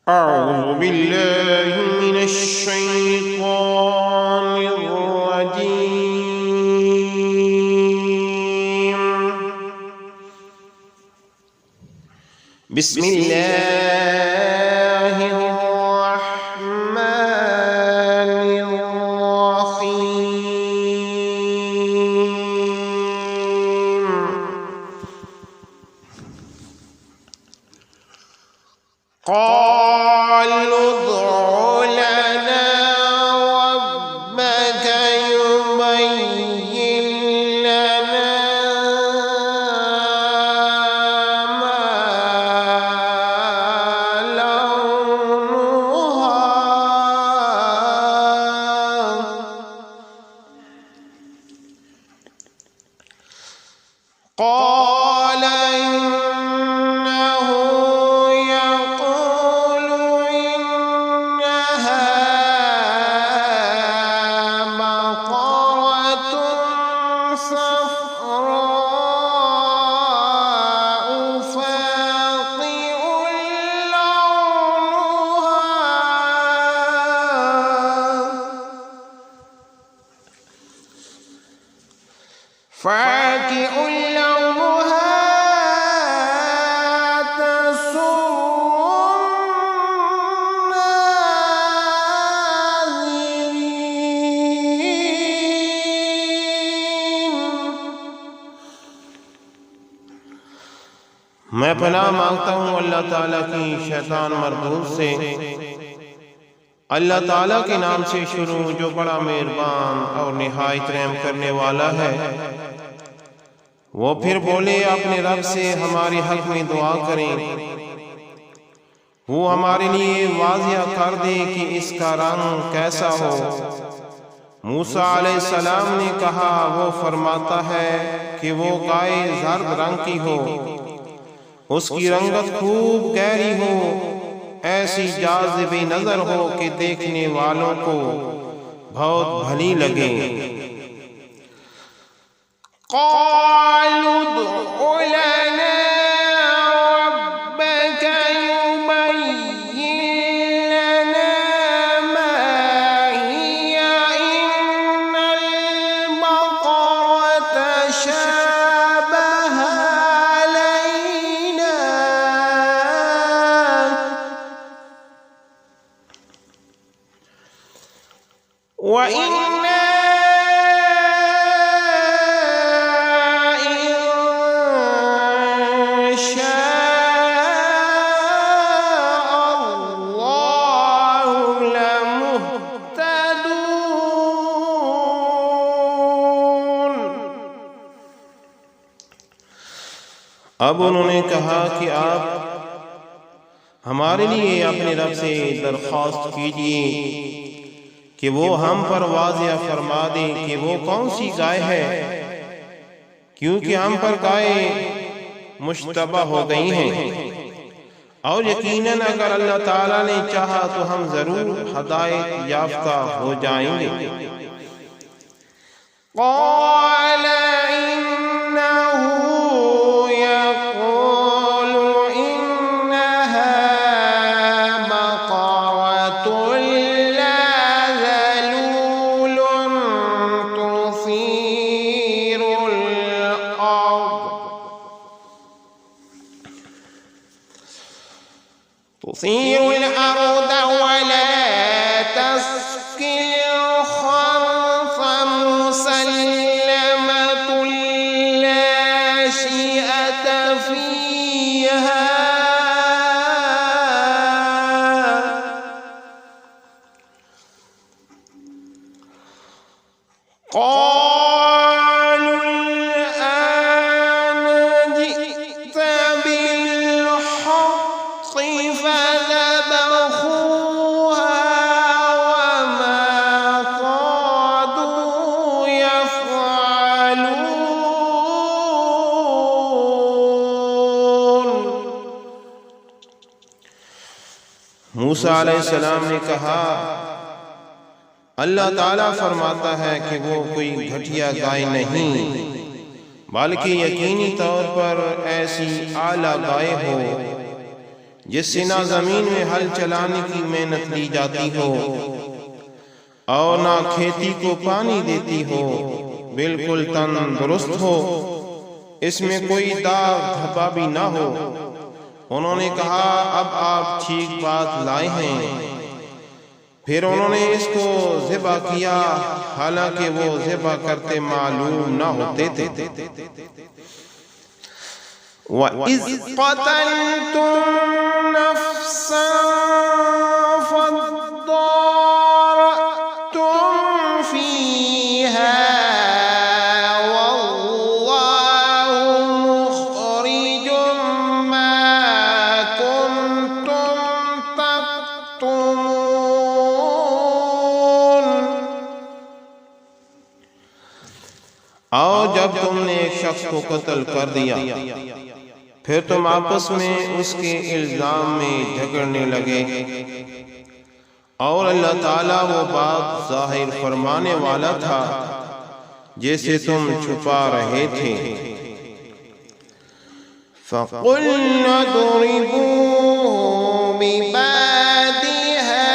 أعوذ بالله من الشيطان الرجيم. بسم الله الرحمن الرحيم. قالوا ادع لنا ربك يبين لنا ما لونها قال إنه يقول إنها بقرة صفراء فاقع لونها تسر الناظرين। मैं पनाह मांगता हूँ अल्लाह ताला की शैतान मरबूत से। अल्लाह ताला के नाम से शुरू जो बड़ा मेहरबान और निहायत रहम करने वाला है। वो फिर बोले अपने रब से हमारे हक में दुआ करें, वो हमारे लिए वाज़िया कर दे कि इसका रंग कैसा हो। मूसा अलैहिस्सलाम ने कहा, वो फरमाता है कि वो गाय जर्द रंग की हो, उसकी रंगत खूब गहरी हो, ऐसी जाज़िबे नजर हो कि देखने वालों को बहुत भली लगे। قالوا ادع لنا ربك يبين لنا ما هي إن البقرة شابه علينا وإنا अब उन्होंने कहा कि आप हमारे लिए अपने रब से दरख्वास्त कीजिए कि वो हम पर वाज़िया फरमा दे कि वो कौन सी गाय है, क्योंकि हम पर गायें मुश्तबा हो गई हैं और यकीनन अगर अल्लाह ताला ने चाहा तो हम जरूर हदायत याफ्ता हो जाएंगे। تثير الأرض ولا تسقي الحرث مسلمة لا شيئة فيها قالوا الآن جئت بالحق فذبحوها وما كادوا يفعلون। मूसा अलैहिस्सलाम ने कहा, अल्लाह ताला फरमाता है कि वो कोई घटिया गाय नहीं, बल्कि यकीनी तौर पर ऐसी आला गाय हो जिससे ना जमीन में हल चलाने की मेहनत ली जाती हो और ना खेती को पानी देती हो, बिल्कुल तंदुरुस्त हो, इसमें कोई दाग धब्बा भी ना हो। उन्होंने कहा, अब आप ठीक बात लाए हैं। फिर उन्होंने इसको ज़िबा किया, हालांकि वो ज़िबा करते मालूम ना होते थे। वइज़ क़तलतुम नफ़्सन फ़द्दारअतुम फ़ीहा वल्लाहु मुख़रिजुम मा कुन्तुम तक्तुमून। और जब तुमने एक शख्स को कत्ल कर दिया, फिर तुम आपस में उसके इल्जाम में झगड़ने लगे, और अल्लाह ताला वो बात जाहिर फरमाने वाला था जैसे तुम छुपा रहे थे। फ़क़ुल्ना दुरिबूहु बिबादिहा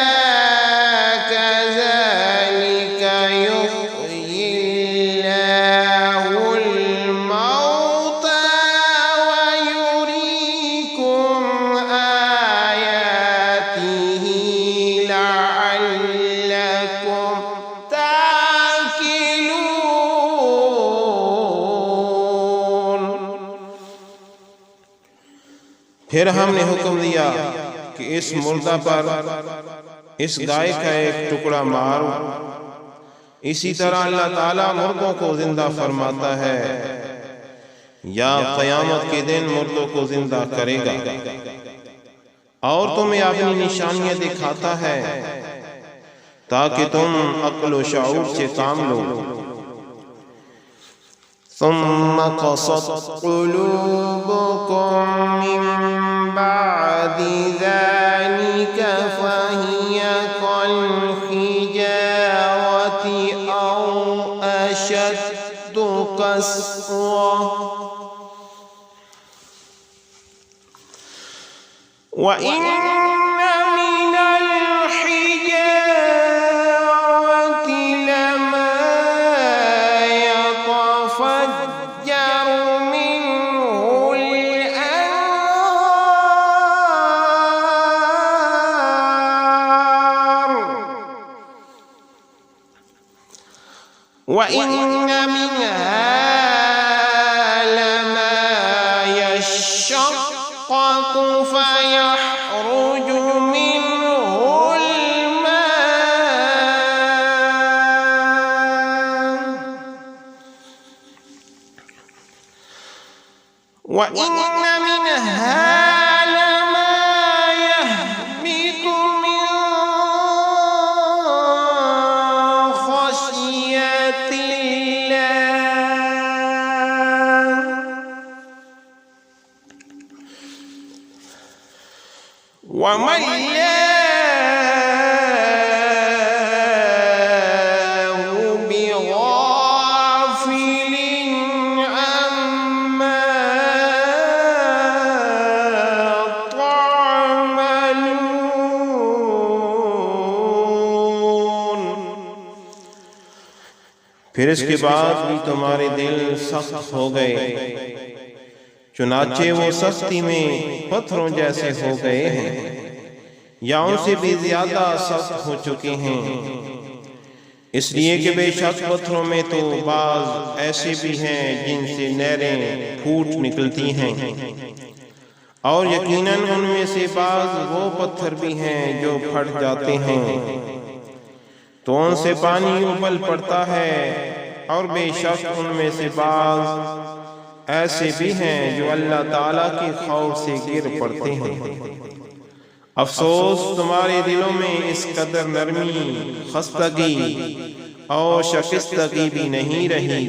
कज़ालिका युह्यिल्लाहुल मौता वयुरीकुम आयातिही लअल्लकुम ताक़िलून। फिर हमने हुक्म दिया कि इस मुर्दा पर इस गाय का एक टुकड़ा मारो। इसी तरह अल्लाह ताला मुर्दों को जिंदा फरमाता है या क़यामत के दिन मुर्दों को जिंदा करेगा, और तुम्हें अपनी निशानियां दिखाता है ताकि तुम अक्ल व शऊर से काम लो। सुम्मा क़सत क़ुलूबुकुम मिन बादि ज़ालिका फ़हिय कल हिजारति औ अशद्दु क़स्वा व इन्ना मिनल हिजारति लमा यतफ़ज्जरु मिन्हुल अन्हार व इन्ना मिन्हा लमा यशक़्क़क़ु फ़यख़्रुजु मिन्हुल माअ व इन्ना मिन्हा लमा यहबितु मिन ख़श्यतिल्लाह वमा अल्लाहु बिग़ाफ़िलिन अम्मा तअमलून। फिर इसके बाद भी तुम्हारे दिल सख्त हो गए, चुनाचे वो सख्ती में पत्थरों जैसे हो गए हैं या उनसे भी ज्यादा सख्त हो चुके हैं, इसलिए कि बेशक पत्थरों में तो बाज ऐसे भी हैं जिनसे नहरें फूट निकलती हैं, और यकीनन उनमें से बाज वो पत्थर भी हैं जो फट जाते हैं, तो उनसे पानी उबल पड़ता है, और बेशक उनमें से बाज ऐसे भी हैं जो अल्लाह ताला के खौफ से गिर पड़ते हैं। अफसोस तुम्हारे दिलों में इस कदर नरमी, खस्तगी और शिकस्तगी भी नहीं रही,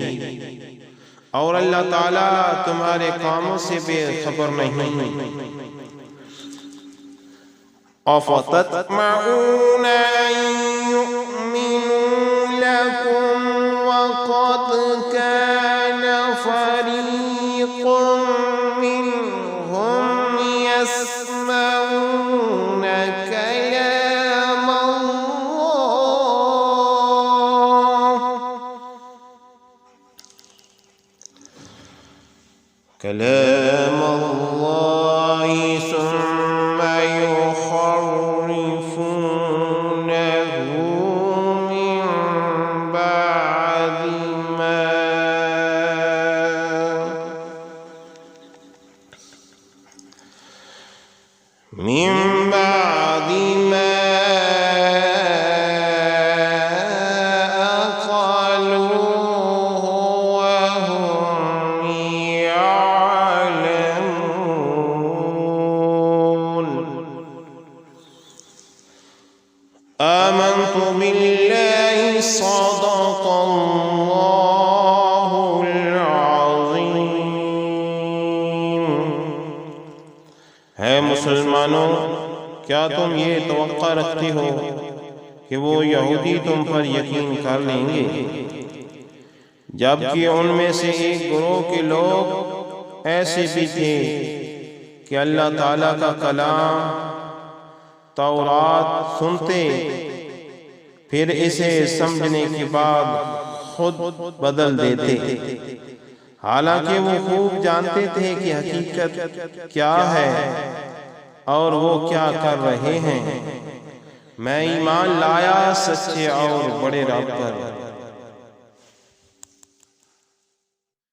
और अल्लाह ताला तुम्हारे कामों से बेखबर नहीं। अफ़तत्मऊन अन युमिनू लकुम वक़द कान फरीक़ुम मिनहुम यस्मऊन कलाम अल्लाह सुम्म युहर्रिफूनहु मिन बादि मा अक़लूहु वहुम यअलमून। आमन्तु बिल्लाहि सदक़ल्लाहुल अज़ीम। है मुसलमानों, क्या तुम ये तवक्का रखते हो कि वो यहूदी तुम पर यकीन कर लेंगे, जबकि उनमें से एक गिरोह के लोग ऐसे भी थे कि अल्लाह ताला का कलाम तौरात सुनते, फिर इसे समझने के बाद खुद बदल देते, हालांकि वो खूब जानते थे कि हकीकत क्या है और वो क्या कर रहे हैं। मैं ईमान लाया सच्चे और बड़े रब पर।